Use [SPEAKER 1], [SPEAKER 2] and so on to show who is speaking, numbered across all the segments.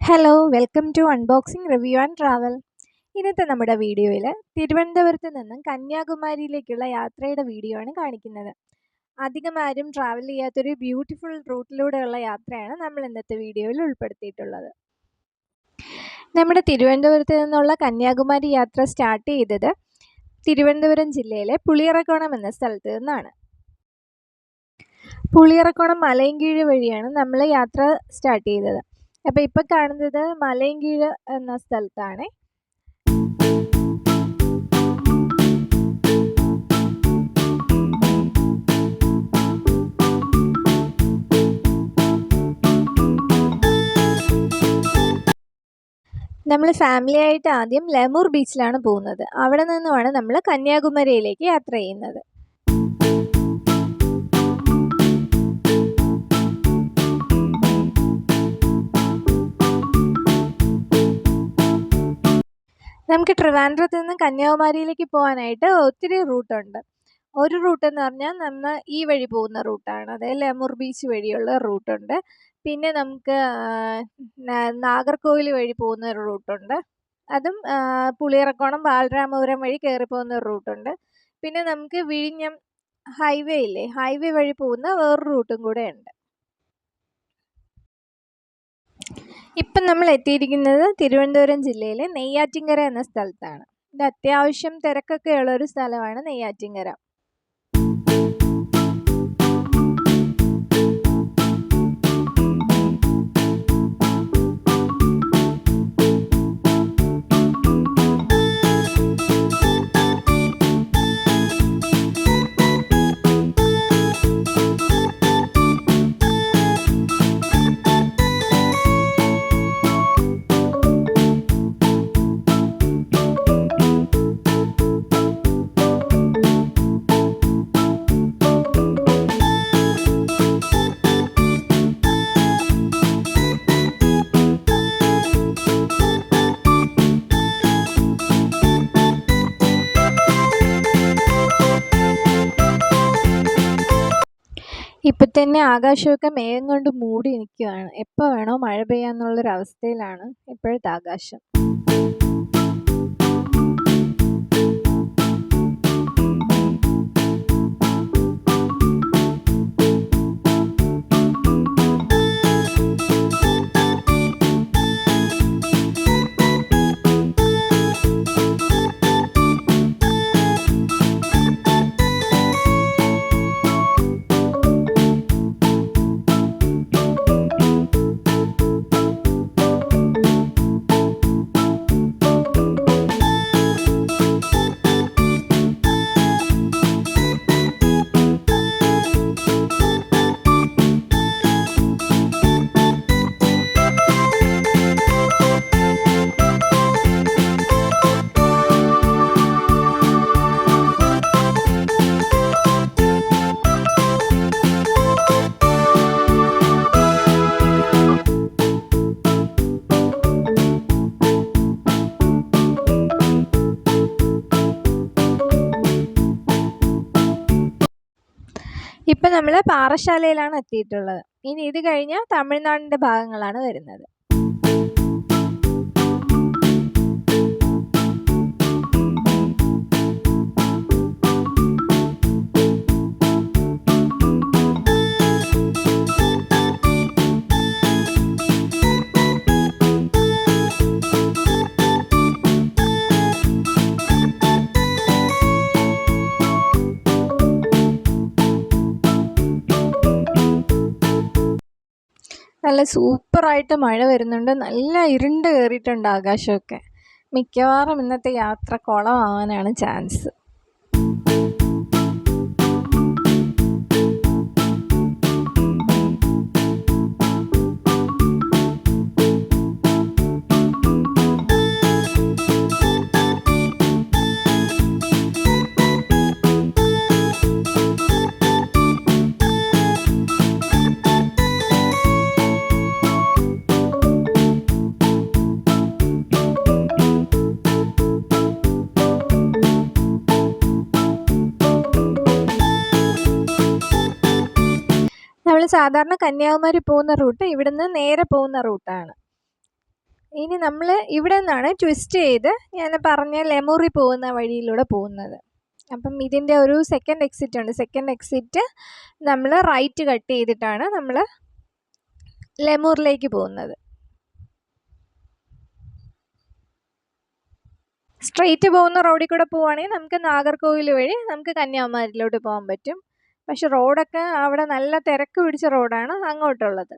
[SPEAKER 1] Hello welcome to unboxing review and travel. ഇന്നത്തെ നമ്മുടെ വീഡിയോയിൽ തിരുവനന്തപുരത്ത് നിന്നും കന്യാകുമാരിയിലേക്കുള്ള യാത്രയുടെ വീഡിയോ ആണ് കാണിക്കുന്നത്. അധികം ആരും ട്രാവൽ ചെയ്യാത്തൊരു ബ്യൂട്ടിഫുൾ റൂട്ടിലൂടെയുള്ള യാത്രയാണ് നമ്മൾ ഇന്നത്തെ വീഡിയോയിൽ ഉൾപ്പെടുത്തിയിട്ടുള്ളത്. നമ്മുടെ തിരുവനന്തപുരത്ത് നിന്നുള്ള കന്യാകുമാരി യാത്ര സ്റ്റാർട്ട് ചെയ്തത് തിരുവനന്തപുരം ജില്ലയിലെ പുളിയറക്കോണം എന്ന സ്ഥലത്ത് നിന്നാണ്. പുളിയറക്കോണം മലയൻകീഴ് വഴിയാണ് നമ്മൾ യാത്ര സ്റ്റാർട്ട് ചെയ്തത്. അപ്പോൾ ഇപ്പോൾ കാണുന്നത് മലയൻകീഴ് എന്ന സ്ഥലത്താണ്. നമ്മൾ ഫാമിലി ആയിട്ട് ആദ്യം ലെമൂർ ബീച്ചിലാണ് പോകുന്നത്. അവിടെ നിന്നുമാണ് നമ്മൾ കന്യാകുമാരിയിലേക്ക് യാത്ര ചെയ്യുന്നത്. നമുക്ക് ട്രിവാൻഡ്രത്ത് നിന്ന് കന്യാകുമാരിയിലേക്ക് പോകാനായിട്ട് ഒത്തിരി റൂട്ടുണ്ട്. ഒരു റൂട്ട് എന്ന് പറഞ്ഞാൽ നമ്മൾ ഈ വഴി പോകുന്ന റൂട്ടാണ്, അതായത് ലെമൂർ ബീച്ച് വഴിയുള്ള റൂട്ടുണ്ട്. പിന്നെ നമുക്ക് നാഗർകോവിൽ വഴി പോകുന്ന ഒരു റൂട്ടുണ്ട്. അതും പുളിയറക്കോണം ബാലരാമപുരം വഴി കയറി പോകുന്ന ഒരു റൂട്ടുണ്ട്. പിന്നെ നമുക്ക് വിഴിഞ്ഞം ഹൈവേ ഇല്ലേ, ഹൈവേ വഴി പോകുന്ന വേറൊരു റൂട്ടും കൂടെ ഉണ്ട്. ഇപ്പം നമ്മൾ എത്തിയിരിക്കുന്നത് തിരുവനന്തപുരം ജില്ലയിലെ നെയ്യാറ്റിൻകര എന്ന സ്ഥലത്താണ്. ഇത് അത്യാവശ്യം തിരക്കൊക്കെ ഉള്ള ഒരു സ്ഥലമാണ് നെയ്യാറ്റിൻകര. ഇപ്പം തന്നെ ആകാശമൊക്കെ മേഘം കൊണ്ട് മൂടി നിൽക്കുകയാണ്. എപ്പോൾ വേണോ മഴ പെയ്യാന്നുള്ളൊരവസ്ഥയിലാണ് ഇപ്പോഴത്തെ ആകാശം. ഇപ്പം നമ്മൾ പാറശാലയിലാണ് എത്തിയിട്ടുള്ളത്. ഇനി ഇത് കഴിഞ്ഞാൽ തമിഴ്നാടിൻ്റെ ഭാഗങ്ങളാണ് വരുന്നത്. നല്ല സൂപ്പറായിട്ട് മഴ വരുന്നുണ്ട്. നല്ല ഇരുണ്ട് കയറിയിട്ടുണ്ട് ആകാശമൊക്കെ. മിക്കവാറും ഇന്നത്തെ യാത്ര കുളമാവാനാണ് ചാൻസ്. നമ്മൾ സാധാരണ കന്യാകുമാരി പോകുന്ന റൂട്ട് ഇവിടുന്ന് നേരെ പോകുന്ന റൂട്ടാണ്. ഇനി നമ്മൾ ഇവിടെ നിന്നാണ് ട്വിസ്റ്റ് ചെയ്ത് ഞാൻ പറഞ്ഞ ലെമൂറിൽ പോകുന്ന വഴിയിലൂടെ പോകുന്നത്. അപ്പം ഇതിൻ്റെ ഒരു സെക്കൻഡ് എക്സിറ്റ് ഉണ്ട്. സെക്കൻഡ് എക്സിറ്റ് നമ്മൾ റൈറ്റ് കട്ട് ചെയ്തിട്ടാണ് നമ്മൾ ലെമൂറിലേക്ക് പോകുന്നത്. സ്ട്രെയിറ്റ് പോകുന്ന റോഡിൽ കൂടെ പോവുകയാണെങ്കിൽ നമുക്ക് നാഗർകോവിൽ വഴി നമുക്ക് കന്യാകുമാരിയിലോട്ട് പോകാൻ പറ്റും. പക്ഷെ റോഡൊക്കെ അവിടെ നല്ല തിരക്ക് പിടിച്ച റോഡാണ് അങ്ങോട്ടുള്ളത്.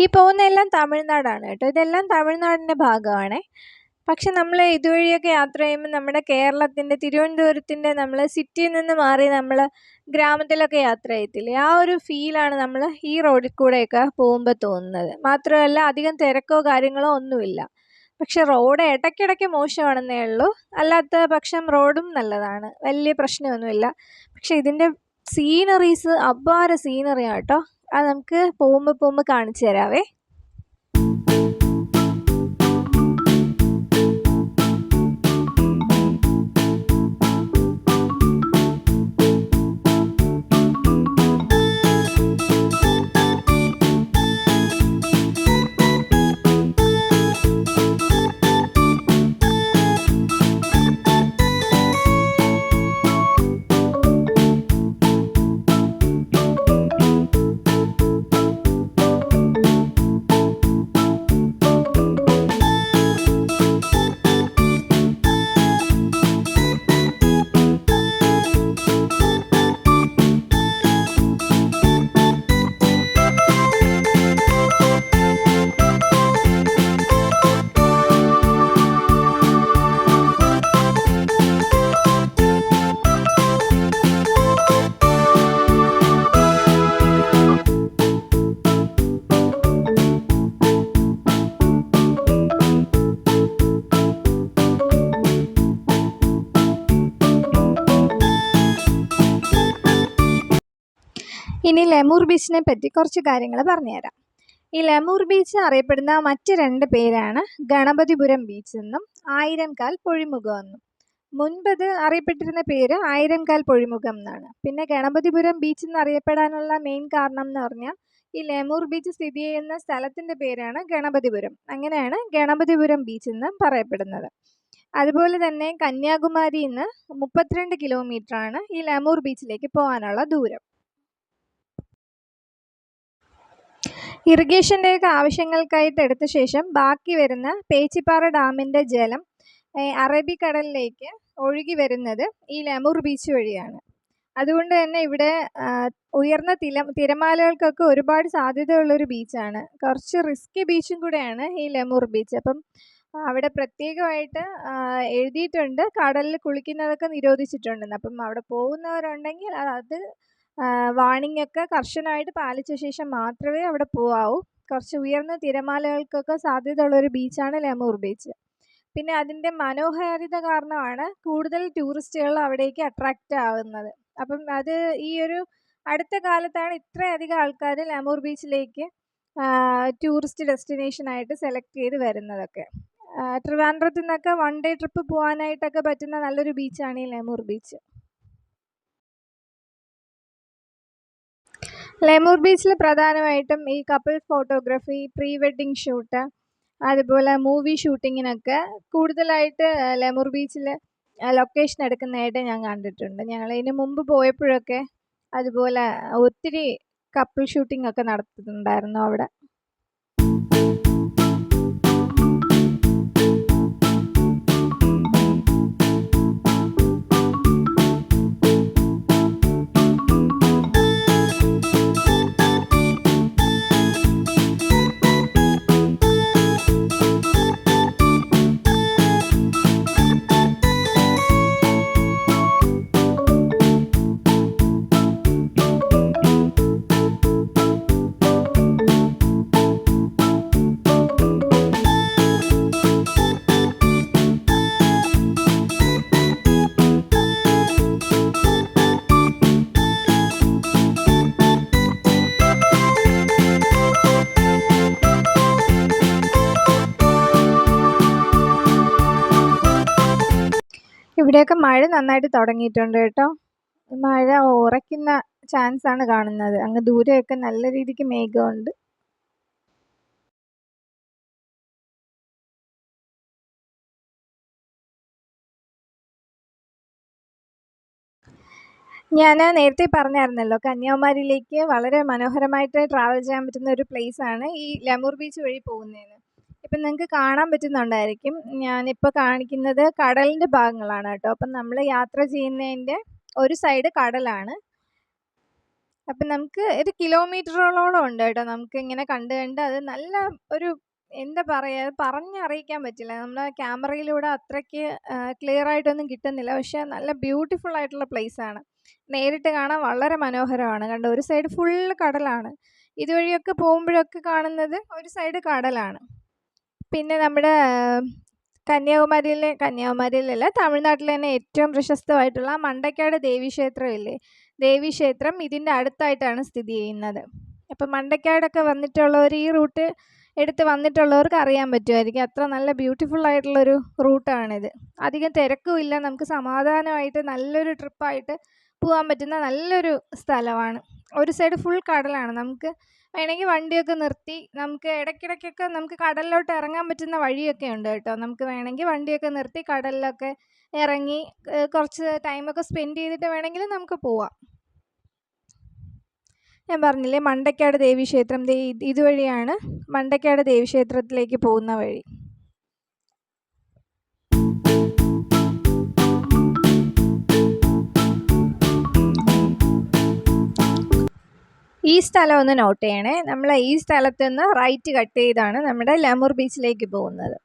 [SPEAKER 1] ഈ പോകുന്നതെല്ലാം തമിഴ്നാടാണ് കേട്ടോ. ഇതെല്ലാം തമിഴ്നാടിൻ്റെ ഭാഗമാണ്. പക്ഷെ നമ്മൾ ഇതുവഴിയൊക്കെ യാത്ര ചെയ്യുമ്പോൾ നമ്മുടെ കേരളത്തിൻ്റെ തിരുവനന്തപുരത്തിൻ്റെ നമ്മൾ സിറ്റിയിൽ നിന്ന് മാറി നമ്മൾ ഗ്രാമത്തിലൊക്കെ യാത്ര ചെയ്യത്തില്ലേ, ആ ഒരു ഫീലാണ് നമ്മൾ ഈ റോഡിൽ കൂടെയൊക്കെ പോകുമ്പോൾ തോന്നുന്നത്. മാത്രമല്ല അധികം തിരക്കോ കാര്യങ്ങളോ ഒന്നുമില്ല. പക്ഷെ റോഡ് ഇടയ്ക്കിടയ്ക്ക് മോശമാണെന്നേ ഉള്ളൂ. അല്ലാത്ത പക്ഷം റോഡും നല്ലതാണ്, വലിയ പ്രശ്നമൊന്നുമില്ല. പക്ഷെ ഇതിൻ്റെ സീനറീസ് അപാര സീനറിയാണ് കേട്ടോ. അത് നമുക്ക് പോകുമ്പോൾ കാണിച്ചു തരാവേ. ഇനി ലെമൂർ ബീച്ചിനെ പറ്റി കുറച്ച് കാര്യങ്ങൾ പറഞ്ഞുതരാം. ഈ ലെമൂർ ബീച്ച് അറിയപ്പെടുന്ന മറ്റ് 2 പേരാണ് ഗണപതിപുരം ബീച്ച് എന്നും ആയിരംകാൽ പൊഴിമുഖം എന്നും. മുൻപത് അറിയപ്പെട്ടിരുന്ന പേര് ആയിരംകാൽ പൊഴിമുഖം എന്നാണ്. പിന്നെ ഗണപതിപുരം ബീച്ച് എന്നറിയപ്പെടാനുള്ള മെയിൻ കാരണം എന്ന് പറഞ്ഞാൽ ഈ ലെമൂർ ബീച്ച് സ്ഥിതി ചെയ്യുന്ന സ്ഥലത്തിൻ്റെ പേരാണ് ഗണപതിപുരം. അങ്ങനെയാണ് ഗണപതിപുരം ബീച്ച് എന്ന് പറയപ്പെടുന്നത്. അതുപോലെ തന്നെ കന്യാകുമാരിയിൽ നിന്ന് 32 കിലോമീറ്ററാണ് ഈ ലെമൂർ ബീച്ചിലേക്ക് പോകാനുള്ള ദൂരം. ഇറിഗേഷൻ്റെയൊക്കെ ആവശ്യങ്ങൾക്കായിട്ട് എടുത്ത ശേഷം ബാക്കി വരുന്ന പേച്ചിപ്പാറ ഡാമിൻ്റെ ജലം അറബിക്കടലിലേക്ക് ഒഴുകി വരുന്നത് ഈ ലെമൂർ ബീച്ച് വഴിയാണ്. അതുകൊണ്ട് തന്നെ ഇവിടെ ഉയർന്ന തിരമാലകൾക്കൊക്കെ ഒരുപാട് സാധ്യതയുള്ളൊരു ബീച്ചാണ്. കുറച്ച് റിസ്കി ബീച്ചും കൂടെയാണ് ഈ ലെമൂർ ബീച്ച്. അപ്പം അവിടെ പ്രത്യേകമായിട്ട് എഴുതിയിട്ടുണ്ട് കടലിൽ കുളിക്കുന്നതൊക്കെ നിരോധിച്ചിട്ടുണ്ടെന്ന്. അപ്പം അവിടെ പോകുന്നവരുണ്ടെങ്കിൽ അത് വാണിംഗ് ഒക്കെ കർശനമായിട്ട് പാലിച്ച ശേഷം മാത്രമേ അവിടെ പോകാവൂ. കുറച്ച് ഉയർന്ന തിരമാലകൾക്കൊക്കെ സാധ്യതയുള്ളൊരു ബീച്ചാണ് ലെമൂർ ബീച്ച്. പിന്നെ അതിൻ്റെ മനോഹാരിത കാരണമാണ് കൂടുതൽ ടൂറിസ്റ്റുകൾ അവിടേക്ക് അട്രാക്റ്റ് ആവുന്നത്. അപ്പം അത് ഈ ഒരു അടുത്ത കാലത്താണ് ഇത്രയധികം ആൾക്കാർ ലെമൂർ ബീച്ചിലേക്ക് ടൂറിസ്റ്റ് ഡെസ്റ്റിനേഷനായിട്ട് സെലക്ട് ചെയ്ത് വരുന്നതൊക്കെ. ട്രിവാൻഡ്രത്തു നിന്നൊക്കെ 1 ഡേ ട്രിപ്പ് പോകാനായിട്ടൊക്കെ പറ്റുന്ന നല്ലൊരു ബീച്ചാണ് ഈ ലെമൂർ ബീച്ച്. ലെമൂർ ബീച്ചിൽ പ്രധാനമായിട്ടും ഈ couple photography, pre wedding shoot, അതുപോലെ മൂവി ഷൂട്ടിങ്ങിനൊക്കെ കൂടുതലായിട്ട് ലെമൂർ ബീച്ചിൽ ലൊക്കേഷൻ എടുക്കുന്നതായിട്ട് ഞാൻ കണ്ടിട്ടുണ്ട്. ഞങ്ങൾ ഇതിന് മുമ്പ് പോയപ്പോഴൊക്കെ അതുപോലെ ഒത്തിരി കപ്പിൾ ഷൂട്ടിംഗ് ഒക്കെ നടത്തുന്നുണ്ടായിരുന്നു അവിടെ. ഇവിടെയൊക്കെ മഴ നന്നായിട്ട് തുടങ്ങിയിട്ടുണ്ട് കേട്ടോ. മഴ ഉറയ്ക്കുന്ന ചാൻസാണ് കാണുന്നത്. അങ്ങ് ദൂരെയൊക്കെ നല്ല രീതിക്ക് മേഘമുണ്ട്. ഞാൻ നേരത്തെ പറഞ്ഞായിരുന്നല്ലോ, കന്യാകുമാരിയിലേക്ക് വളരെ മനോഹരമായിട്ട് ട്രാവൽ ചെയ്യാൻ പറ്റുന്ന ഒരു പ്ലേസാണ് ഈ ലെമൂർ ബീച്ച് വഴി പോകുന്നതെന്ന്. ഇപ്പം നിങ്ങൾക്ക് കാണാൻ പറ്റുന്നുണ്ടായിരിക്കും, ഞാനിപ്പോൾ കാണിക്കുന്നത് കടലിൻ്റെ ഭാഗങ്ങളാണ് കേട്ടോ. അപ്പം നമ്മൾ യാത്ര ചെയ്യുന്നതിൻ്റെ ഒരു സൈഡ് കടലാണ്. അപ്പം നമുക്ക് ഒരു കിലോമീറ്ററുകളോളം ഉണ്ട് കേട്ടോ. നമുക്ക് ഇങ്ങനെ കണ്ട് കണ്ട് അത് നല്ല ഒരു എന്താ പറയുക, അത് പറഞ്ഞറിയിക്കാൻ പറ്റില്ല. നമ്മുടെ ക്യാമറയിലൂടെ അത്രയ്ക്ക് ക്ലിയർ ആയിട്ടൊന്നും കിട്ടുന്നില്ല. പക്ഷേ നല്ല ബ്യൂട്ടിഫുൾ ആയിട്ടുള്ള പ്ലേസാണ്. നേരിട്ട് കാണാൻ വളരെ മനോഹരമാണ്. കണ്ടോ, ഒരു സൈഡ് ഫുള്ള് കടലാണ്. ഇതുവഴിയൊക്കെ പോകുമ്പോഴൊക്കെ കാണുന്നത് ഒരു സൈഡ് കടലാണ്. പിന്നെ നമ്മുടെ കന്യാകുമാരിയിലല്ല, തമിഴ്നാട്ടിൽ തന്നെ ഏറ്റവും പ്രശസ്തമായിട്ടുള്ള മണ്ടക്കാട് ദേവീക്ഷേത്രം ഇല്ലേ, ദേവീക്ഷേത്രം ഇതിൻ്റെ അടുത്തായിട്ടാണ് സ്ഥിതി ചെയ്യുന്നത്. അപ്പം മണ്ടക്കാടൊക്കെ വന്നിട്ടുള്ളവർ, ഈ റൂട്ട് എടുത്ത് വന്നിട്ടുള്ളവർക്ക് അറിയാൻ പറ്റുമായിരിക്കും. അത്ര നല്ല ബ്യൂട്ടിഫുൾ ആയിട്ടുള്ളൊരു റൂട്ടാണിത്. അധികം തിരക്കുമില്ല, നമുക്ക് സമാധാനമായിട്ട് നല്ലൊരു ട്രിപ്പായിട്ട് പോകാൻ പറ്റുന്ന നല്ലൊരു സ്ഥലമാണ്. ഒരു സൈഡ് ഫുൾ കടലാണ്. നമുക്ക് വേണമെങ്കിൽ വണ്ടിയൊക്കെ നിർത്തി നമുക്ക് ഇടയ്ക്കിടയ്ക്കൊക്കെ നമുക്ക് കടലിലോട്ട് ഇറങ്ങാൻ പറ്റുന്ന വഴിയൊക്കെ ഉണ്ട് കേട്ടോ. നമുക്ക് വേണമെങ്കിൽ വണ്ടിയൊക്കെ നിർത്തി കടലിലൊക്കെ ഇറങ്ങി കുറച്ച് ടൈമൊക്കെ സ്പെൻഡ് ചെയ്തിട്ട് വേണമെങ്കിൽ നമുക്ക് പോവാം. ഞാൻ പറഞ്ഞില്ലേ, മണ്ടക്കാട് ദേവീക്ഷേത്രം, ഇതുവഴിയാണ് മണ്ടക്കാട് ദേവീക്ഷേത്രത്തിലേക്ക് പോകുന്ന വഴി. ഈ സ്ഥലം ഒന്ന് നോട്ട് ചെയ്യണേ. നമ്മൾ ഈ സ്ഥലത്ത് നിന്ന് റൈറ്റ് കട്ട് ചെയ്താണ് നമ്മുടെ ലെമൂർ ബീച്ചിലേക്ക് പോകുന്നത്.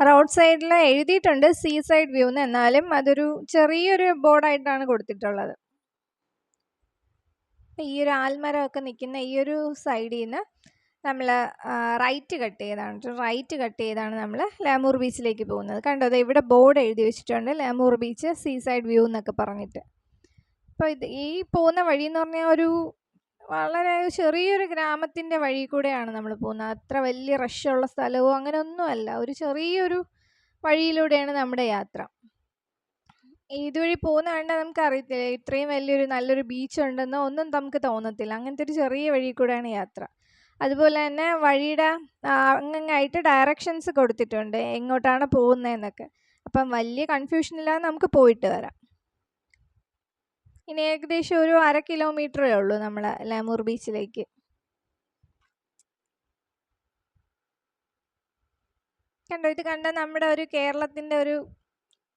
[SPEAKER 1] റോഡ് സൈഡിൽ എഴുതിയിട്ടുണ്ട് സീ സൈഡ് വ്യൂ എന്ന്, എന്നാലും അതൊരു ചെറിയൊരു ബോർഡായിട്ടാണ് കൊടുത്തിട്ടുള്ളത്. ഈ ഒരു ആൽമരമൊക്കെ നിൽക്കുന്ന ഈ ഒരു സൈഡിൽ നിന്ന് നമ്മൾ റൈറ്റ് കട്ട് ചെയ്താണ് നമ്മൾ ലെമൂർ ബീച്ചിലേക്ക് പോകുന്നത്. കണ്ടോ, അത് ഇവിടെ ബോർഡ് എഴുതി വെച്ചിട്ടുണ്ട്, lemur beach see side view എന്നൊക്കെ പറഞ്ഞിട്ട്. അപ്പോൾ ഈ പോകുന്ന വഴി എന്ന് പറഞ്ഞാൽ ഒരു വളരെ ചെറിയൊരു ഗ്രാമത്തിൻ്റെ വഴി കൂടെയാണ് നമ്മൾ പോകുന്നത്. അത്ര വലിയ റഷുള്ള സ്ഥലമോ അങ്ങനെ ഒന്നുമല്ല, ഒരു ചെറിയൊരു വഴിയിലൂടെയാണ് നമ്മുടെ യാത്ര. ഇതുവഴി പോകുന്ന കണ്ടാൽ നമുക്ക് അറിയത്തില്ല ഇത്രയും നല്ലൊരു ബീച്ച് ഉണ്ടെന്നോ ഒന്നും നമുക്ക് തോന്നത്തില്ല. അങ്ങനത്തെ ഒരു ചെറിയ വഴി കൂടെയാണ് യാത്ര. അതുപോലെ തന്നെ വഴിയുടെ അങ്ങായിട്ട് ഡയറക്ഷൻസ് കൊടുത്തിട്ടുണ്ട്, എങ്ങോട്ടാണ് പോകുന്നതെന്നൊക്കെ. അപ്പം വലിയ കൺഫ്യൂഷൻ ഇല്ലാതെ നമുക്ക് പോയിട്ട് വരാം. ഇനി ഏകദേശം ഒരു 1/2 കിലോമീറ്ററേ ഉള്ളൂ നമ്മൾ ലെമൂർ ബീച്ചിലേക്ക്. കണ്ടോ, ഇത് കണ്ട നമ്മുടെ ഒരു കേരളത്തിൻ്റെ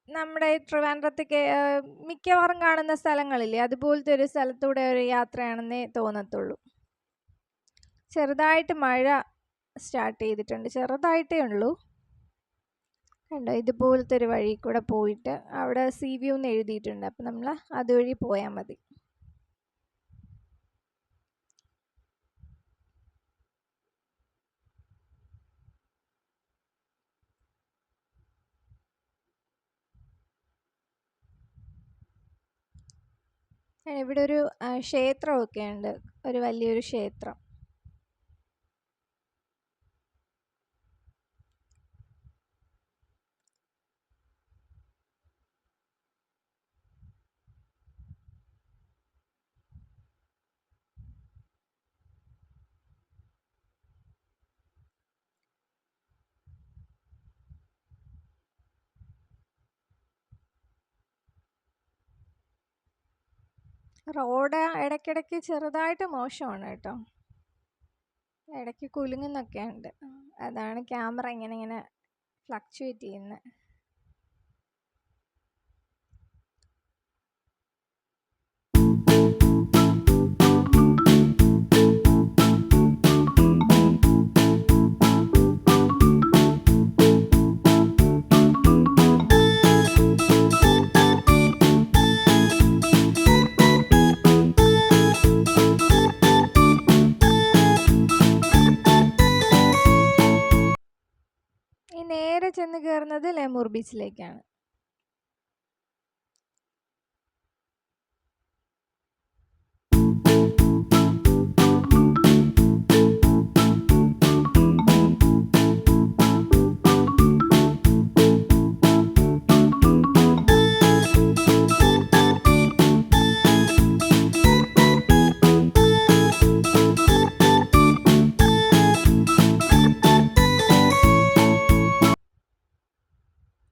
[SPEAKER 1] നമ്മുടെ ട്രിവാൻഡ്രത്ത് മിക്കവാറും കാണുന്ന സ്ഥലങ്ങളില്ലേ, അതുപോലത്തെ ഒരു സ്ഥലത്തൂടെ ഒരു യാത്രയാണെന്നേ തോന്നത്തുള്ളൂ. ചെറുതായിട്ട് മഴ സ്റ്റാർട്ട് ചെയ്തിട്ടുണ്ട്, ചെറുതായിട്ടേ ഉള്ളൂ. കണ്ടോ, ഇതുപോലത്തെ ഒരു വഴി കൂടെ പോയിട്ട് അവിടെ സീ വ്യൂ എന്ന് എഴുതിയിട്ടുണ്ട്. അപ്പം നമ്മൾ അതുവഴി പോയാൽ മതി. ഇവിടെ ഒരു ക്ഷേത്രമൊക്കെ ഉണ്ട്, ഒരു വലിയൊരു ക്ഷേത്രം. റോഡ് ഇടയ്ക്കിടയ്ക്ക് ചെറുതായിട്ട് മോശമാണ് കേട്ടോ, ഇടയ്ക്ക് കുലുങ്ങുന്നൊക്കെ ഉണ്ട്. അതാണ് ക്യാമറ ഇങ്ങനെ ഫ്ലക്ച്വേറ്റ് ചെയ്യുന്നത്. നേരെ ചെന്ന് കയറുന്നത് ലെമൂർ ബീച്ചിലേക്കാണ്.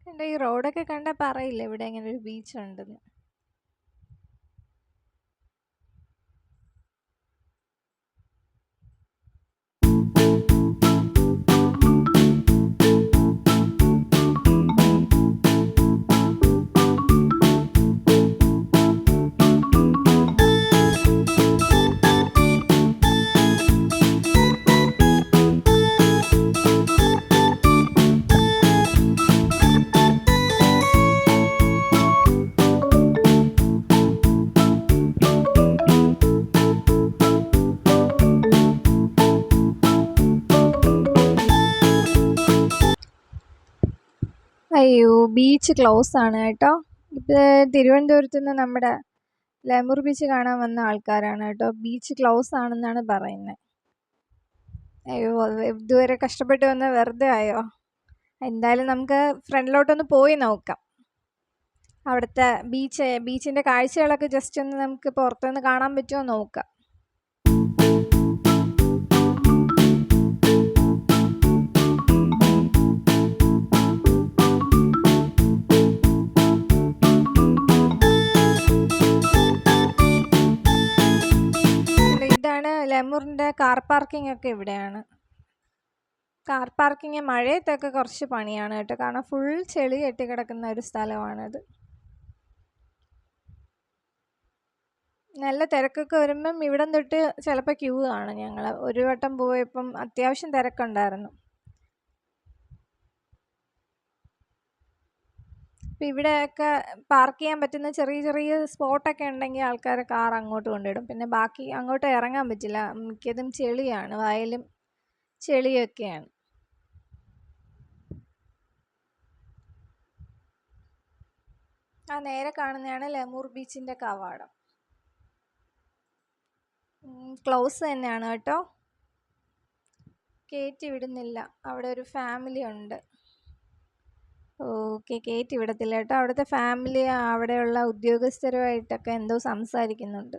[SPEAKER 1] എൻ്റെ ഈ റോഡൊക്കെ കണ്ടാൽ പറയില്ല ഇവിടെ ഇങ്ങനെ ഒരു ബീച്ച് ഉണ്ടെന്ന്. അയ്യോ, ബീച്ച് ക്ലോസ് ആണ് കേട്ടോ. ഇത് തിരുവനന്തപുരത്ത് നിന്ന് നമ്മുടെ ലെമൂർ ബീച്ച് കാണാൻ വന്ന ആൾക്കാരാണ് കേട്ടോ. ബീച്ച് ക്ലോസ് ആണെന്നാണ് പറയുന്നത്. അയ്യോ, ഇതുവരെ കഷ്ടപ്പെട്ട് വന്ന വെറുതെ ആയോ? എന്തായാലും നമുക്ക് ഫ്രണ്ടിലോട്ടൊന്ന് പോയി നോക്കാം. അവിടുത്തെ ബീച്ചിൻ്റെ കാഴ്ചകളൊക്കെ ജസ്റ്റ് ഒന്ന് നമുക്ക് പുറത്തുനിന്ന് കാണാൻ പറ്റുമോ നോക്കാം. ഇതാണ് ലെമൂറിൻ്റെ കാർ പാർക്കിംഗ് ഒക്കെ ഇവിടെയാണ്. കാർ പാർക്കിംഗ് മഴയത്തൊക്കെ കുറച്ച് പണിയാണ് കേട്ടോ, കാരണം ഫുൾ ചെളി കെട്ടിക്കിടക്കുന്ന ഒരു സ്ഥലമാണത്. നല്ല തിരക്കൊക്കെ വരുമ്പം ഇവിടം തൊട്ട് ചിലപ്പോൾ ക്യൂ കാണും. ഞങ്ങൾ ഒരു വട്ടം പോയപ്പം അത്യാവശ്യം തിരക്കുണ്ടായിരുന്നു. അപ്പം ഇവിടെയൊക്കെ പാർക്ക് ചെയ്യാൻ പറ്റുന്ന ചെറിയ ചെറിയ സ്പോട്ടൊക്കെ ഉണ്ടെങ്കിൽ ആൾക്കാർ കാർ അങ്ങോട്ട് കൊണ്ടിടും. പിന്നെ ബാക്കി അങ്ങോട്ട് ഇറങ്ങാൻ പറ്റില്ല, മിക്കതും ചെളിയാണ്, വയലും ചെളിയൊക്കെയാണ്. ആ നേരെ കാണുന്നതാണ് ലെമൂർ ബീച്ചിൻ്റെ കവാടം. ക്ലോസ് തന്നെയാണ് കേട്ടോ, കയറ്റി വിടുന്നില്ല. അവിടെ ഒരു ഫാമിലി ഉണ്ട്. ഓക്കെ, കയറ്റി വിടത്തില്ല കേട്ടോ. അവിടുത്തെ ഫാമിലി അവിടെയുള്ള ഉദ്യോഗസ്ഥരുമായിട്ടൊക്കെ എന്തോ സംസാരിക്കുന്നുണ്ട്.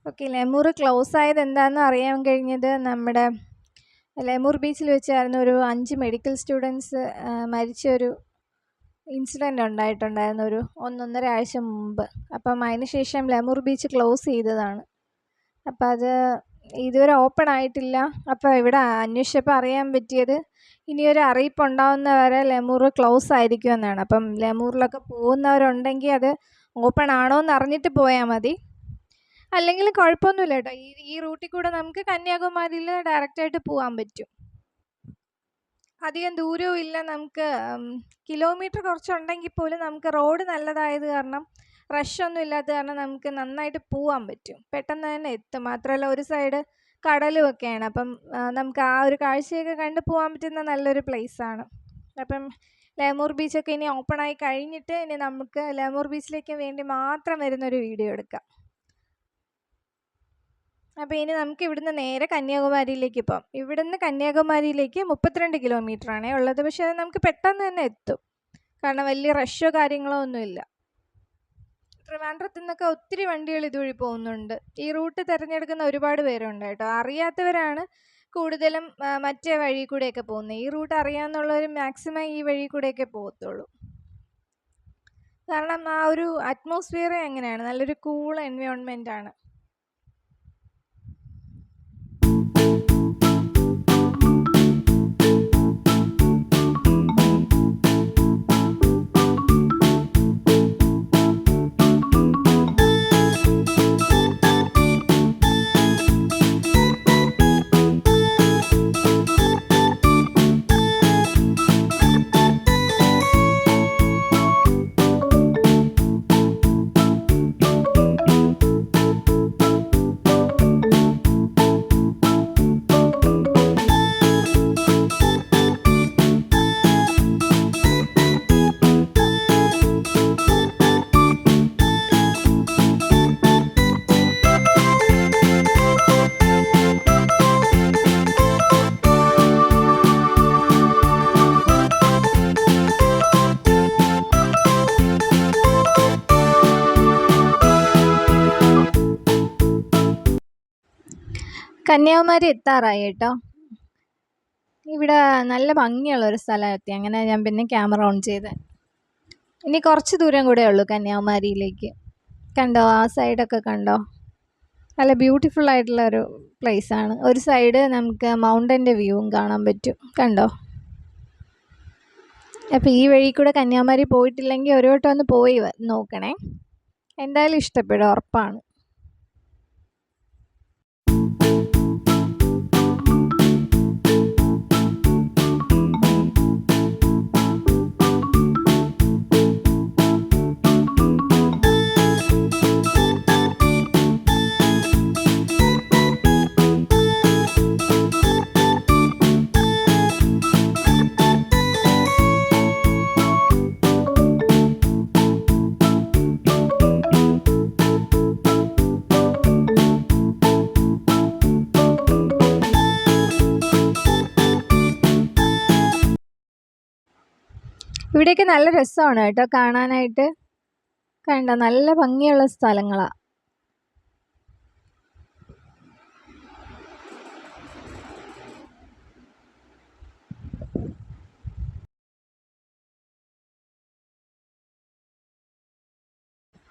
[SPEAKER 1] ഓക്കെ, ലെമൂർ ക്ലോസ് ആയത് എന്താണെന്ന് അറിയാൻ കഴിഞ്ഞത് നമ്മുടെ ലെമൂർ ബീച്ചിൽ വെച്ചായിരുന്നു ഒരു 5 മെഡിക്കൽ സ്റ്റുഡൻസ് മരിച്ചൊരു ഇൻസിഡൻ്റ് ഉണ്ടായിട്ടുണ്ടായിരുന്നു ഒരു 1-1.5 ആഴ്ച മുമ്പ്. അപ്പം അതിന് ശേഷം ലെമൂർ ബീച്ച് ക്ലോസ് ചെയ്തതാണ്. അപ്പം അത് ഇതുവരെ ഓപ്പൺ ആയിട്ടില്ല. അപ്പോൾ ഇവിടെ അന്വേഷിച്ചപ്പോൾ അറിയാൻ പറ്റിയത് ഇനിയൊരു അറിയിപ്പ് ഉണ്ടാവുന്നവരെ ലെമൂർ ക്ലോസ് ആയിരിക്കുമെന്നാണ്. അപ്പം ലെമൂറിലൊക്കെ പോകുന്നവരുണ്ടെങ്കിൽ അത് ഓപ്പൺ ആണോ എന്ന് അറിഞ്ഞിട്ട് പോയാൽ മതി. അല്ലെങ്കിൽ കുഴപ്പമൊന്നുമില്ല കേട്ടോ. ഈ റൂട്ടിൽ കൂടെ നമുക്ക് കന്യാകുമാരിയിൽ ഡയറക്റ്റായിട്ട് പോകാൻ പറ്റും. അധികം ദൂരവും ഇല്ല. നമുക്ക് കിലോമീറ്റർ കുറച്ചുണ്ടെങ്കിൽ പോലും നമുക്ക് റോഡ് നല്ലതായത് കാരണം, റഷൊന്നും ഇല്ലാത്ത കാരണം നമുക്ക് നന്നായിട്ട് പോകാൻ പറ്റും, പെട്ടെന്ന് തന്നെ എത്തും. മാത്രമല്ല ഒരു സൈഡ് കടലും ഒക്കെയാണ്. അപ്പം നമുക്ക് ആ ഒരു കാഴ്ചയൊക്കെ കണ്ടു പോകാൻ പറ്റുന്ന നല്ലൊരു പ്ലേസാണ്. അപ്പം ലെമൂർ ബീച്ചൊക്കെ ഇനി ഓപ്പൺ ആയി കഴിഞ്ഞിട്ട് ഇനി നമുക്ക് ലെമൂർ ബീച്ചിലേക്ക് വേണ്ടി മാത്രം വരുന്നൊരു വീഡിയോ എടുക്കാം. അപ്പോൾ ഇനി നമുക്ക് ഇവിടുന്ന് നേരെ കന്യാകുമാരിയിലേക്ക് പോകാം. ഇവിടുന്ന് കന്യാകുമാരിയിലേക്ക് 32 കിലോമീറ്ററാണേ ഉള്ളത്. പക്ഷേ അത് നമുക്ക് പെട്ടെന്ന് തന്നെ എത്തും, കാരണം വലിയ റഷോ കാര്യങ്ങളോ ഒന്നുമില്ല. ട്രിവാൻഡ്രത്തു നിന്നൊക്കെ ഒത്തിരി വണ്ടികൾ ഇതുവഴി പോകുന്നുണ്ട്. ഈ റൂട്ട് തിരഞ്ഞെടുക്കുന്ന ഒരുപാട് പേരുണ്ട് കേട്ടോ. അറിയാത്തവരാണ് കൂടുതലും മറ്റേ വഴി കൂടെയൊക്കെ പോകുന്നത്. ഈ റൂട്ട് അറിയാമെന്നുള്ളവർ മാക്സിമം ഈ വഴി കൂടെയൊക്കെ പോകത്തുള്ളൂ. കാരണം ആ ഒരു അറ്റ്മോസ്ഫിയർ എങ്ങനെയാണ്, നല്ലൊരു കൂൾ എൻവയോൺമെൻ്റ് ആണ്. കന്യാകുമാരി എത്താറായി കേട്ടോ. ഇവിടെ നല്ല ഭംഗിയുള്ളൊരു സ്ഥലമെത്തി. അങ്ങനെ ഞാൻ പിന്നെ ക്യാമറ ഓൺ ചെയ്തത്. ഇനി കുറച്ച് ദൂരം കൂടെ ഉള്ളൂ കന്യാകുമാരിയിലേക്ക്. കണ്ടോ, ആ സൈഡൊക്കെ കണ്ടോ? നല്ല ബ്യൂട്ടിഫുൾ ആയിട്ടുള്ള ഒരു പ്ലേസാണ്. ഒരു സൈഡ് നമുക്ക് മൗണ്ടൻ്റെ വ്യൂവും കാണാൻ പറ്റും. കണ്ടോ? അപ്പോൾ ഈ വഴി കൂടെ കന്യാകുമാരി പോയിട്ടില്ലെങ്കിൽ ഒരു വട്ടം ഒന്ന് പോയി നോക്കണേ. എന്തായാലും ഇഷ്ടപ്പെടും, ഉറപ്പാണ്. ഇവിടെയൊക്കെ നല്ല രസമാണ് കേട്ടോ കാണാനായിട്ട്. കണ്ടോ, നല്ല ഭംഗിയുള്ള സ്ഥലങ്ങളാണ്.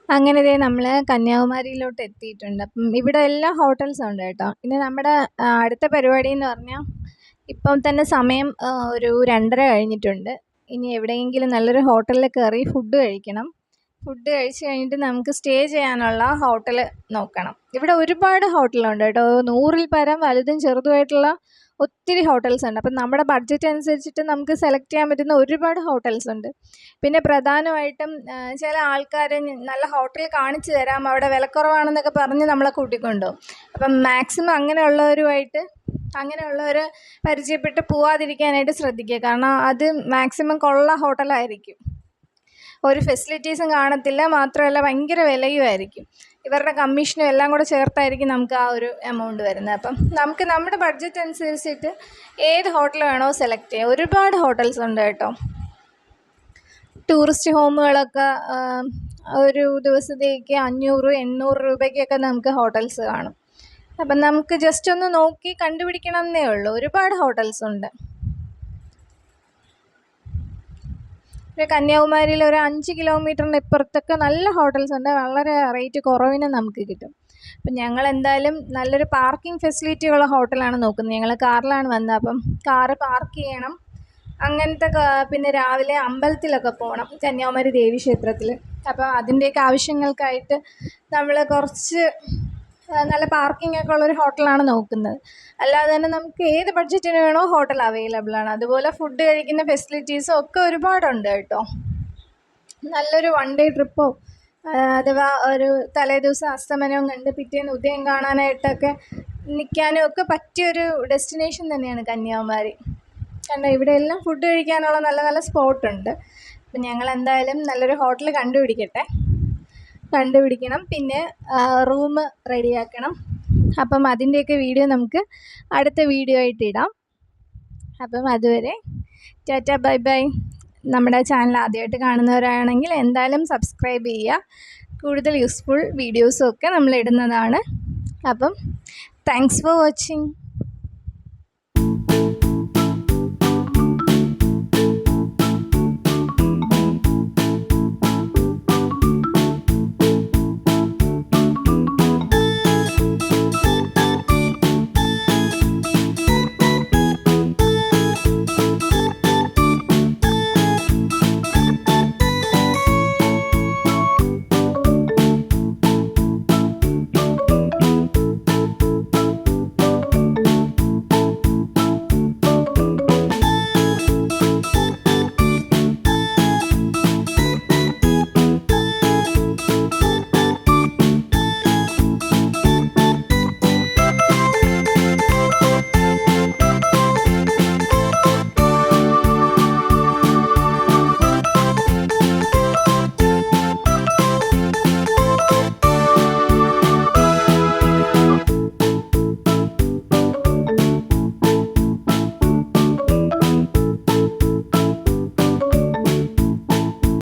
[SPEAKER 1] അങ്ങനെ ദേ നമ്മൾ കന്യാകുമാരിയിലോട്ട് എത്തിയിട്ടുണ്ട്. അപ്പം ഇവിടെ എല്ലാ ഹോട്ടൽസും ഉണ്ട് കേട്ടോ. ഇനി നമ്മുടെ അടുത്ത പരിപാടി എന്ന് പറഞ്ഞാൽ ഇപ്പം തന്നെ സമയം ഒരു 2:30 കഴിഞ്ഞിട്ടുണ്ട്. ഇനി എവിടെയെങ്കിലും നല്ലൊരു ഹോട്ടലിൽ കയറി ഫുഡ് കഴിക്കണം. ഫുഡ് കഴിച്ച് കഴിഞ്ഞിട്ട് നമുക്ക് സ്റ്റേ ചെയ്യാനുള്ള ഹോട്ടൽ നോക്കണം. ഇവിടെ ഒരുപാട് ഹോട്ടലുണ്ട് കേട്ടോ. 100-ൽ പരം വലുതും ചെറുതുമായിട്ടുള്ള ഒത്തിരി ഹോട്ടൽസ് ഉണ്ട്. അപ്പം നമ്മുടെ ബഡ്ജറ്റ് അനുസരിച്ചിട്ട് നമുക്ക് സെലക്ട് ചെയ്യാൻ പറ്റുന്ന ഒരുപാട് ഹോട്ടൽസ് ഉണ്ട്. പിന്നെ പ്രധാനമായിട്ടും ചില ആൾക്കാർ നല്ല ഹോട്ടൽ കാണിച്ചു തരാം, അവിടെ വിലക്കുറവാണെന്നൊക്കെ പറഞ്ഞ് നമ്മളെ കൂട്ടിക്കൊണ്ടുപോകും. അപ്പം മാക്സിമം അങ്ങനെയുള്ളവർ പരിചയപ്പെട്ട് പോവാതിരിക്കാനായിട്ട് ശ്രദ്ധിക്കുക. കാരണം അത് മാക്സിമം കൊള്ള ഹോട്ടലായിരിക്കും. ഒരു ഫെസിലിറ്റീസും കാണത്തില്ല, മാത്രമല്ല ഭയങ്കര വിലയുമായിരിക്കും. ഇവരുടെ കമ്മീഷനും എല്ലാം കൂടെ ചേർത്തായിരിക്കും നമുക്ക് ആ ഒരു എമൗണ്ട് വരുന്നത്. അപ്പം നമുക്ക് നമ്മുടെ ബഡ്ജറ്റ് അനുസരിച്ചിട്ട് ഏത് ഹോട്ടൽ വേണോ സെലക്ട് ചെയ്യാം. ഒരുപാട് ഹോട്ടൽസ് ഉണ്ട് കേട്ടോ. ടൂറിസ്റ്റ് ഹോമുകളൊക്കെ ഒരു ദിവസത്തേക്ക് 500-800 രൂപയ്ക്കൊക്കെ നമുക്ക് ഹോട്ടൽസ് കാണും. അപ്പം നമുക്ക് ജസ്റ്റ് ഒന്ന് നോക്കി കണ്ടുപിടിക്കണം എന്നേ ഉള്ളൂ. ഒരുപാട് ഹോട്ടൽസ് ഉണ്ട്. കന്യാകുമാരിയിൽ ഒരു 5 കിലോമീറ്ററിന് ഇപ്പുറത്തൊക്കെ നല്ല ഹോട്ടൽസ് ഉണ്ട്. വളരെ റേറ്റ് കുറവിന് നമുക്ക് കിട്ടും. അപ്പം ഞങ്ങൾ എന്തായാലും നല്ലൊരു പാർക്കിംഗ് ഫെസിലിറ്റി ഉള്ള ഹോട്ടലാണ് നോക്കുന്നത്. ഞങ്ങൾ കാറിലാണ് വന്നത്. അപ്പം കാറ് പാർക്ക് ചെയ്യണം. അങ്ങനത്തെ പിന്നെ രാവിലെ അമ്പലത്തിലൊക്കെ പോകണം, കന്യാകുമാരി ദേവി ക്ഷേത്രത്തിൽ. അപ്പോൾ അതിൻ്റെയൊക്കെ ആവശ്യങ്ങൾക്കായിട്ട് നമ്മൾ കുറച്ച് നല്ല പാർക്കിംഗ് ഒക്കെ ഉള്ളൊരു ഹോട്ടലാണ് നോക്കുന്നത്. അല്ലാതെ തന്നെ നമുക്ക് ഏത് ബഡ്ജറ്റിന് വേണോ ഹോട്ടൽ അവൈലബിൾ ആണ്. അതുപോലെ ഫുഡ് കഴിക്കുന്ന ഫെസിലിറ്റീസും ഒക്കെ ഒരുപാടുണ്ട് കേട്ടോ. നല്ലൊരു 1 ഡേ ട്രിപ്പോ അഥവാ ഒരു തലേദിവസം അസ്തമനവും കണ്ട് പിറ്റേന്ന് ഉദയം കാണാനായിട്ടൊക്കെ നിൽക്കാനും ഒക്കെ പറ്റിയൊരു ഡെസ്റ്റിനേഷൻ തന്നെയാണ് കന്യാകുമാരി. കാരണം ഇവിടെ എല്ലാം ഫുഡ് കഴിക്കാനുള്ള നല്ല നല്ല സ്പോട്ടുണ്ട്. അപ്പം ഞങ്ങൾ എന്തായാലും നല്ലൊരു ഹോട്ടൽ കണ്ടുപിടിക്കണം. പിന്നെ റൂം റെഡിയാക്കണം. അപ്പം അതിൻ്റെയൊക്കെ വീഡിയോ നമുക്ക് അടുത്ത വീഡിയോ ആയിട്ട് ഇടാം. അപ്പം അതുവരെ ടാറ്റ, ബൈ ബൈ. നമ്മുടെ ചാനൽ ആദ്യമായിട്ട് കാണുന്നവരാണെങ്കിൽ എന്തായാലും സബ്സ്ക്രൈബ് ചെയ്യുക. കൂടുതൽ യൂസ്ഫുൾ വീഡിയോസും ഒക്കെ നമ്മൾ ഇടുന്നതാണ്. അപ്പം താങ്ക്സ് ഫോർ വാച്ചിങ്.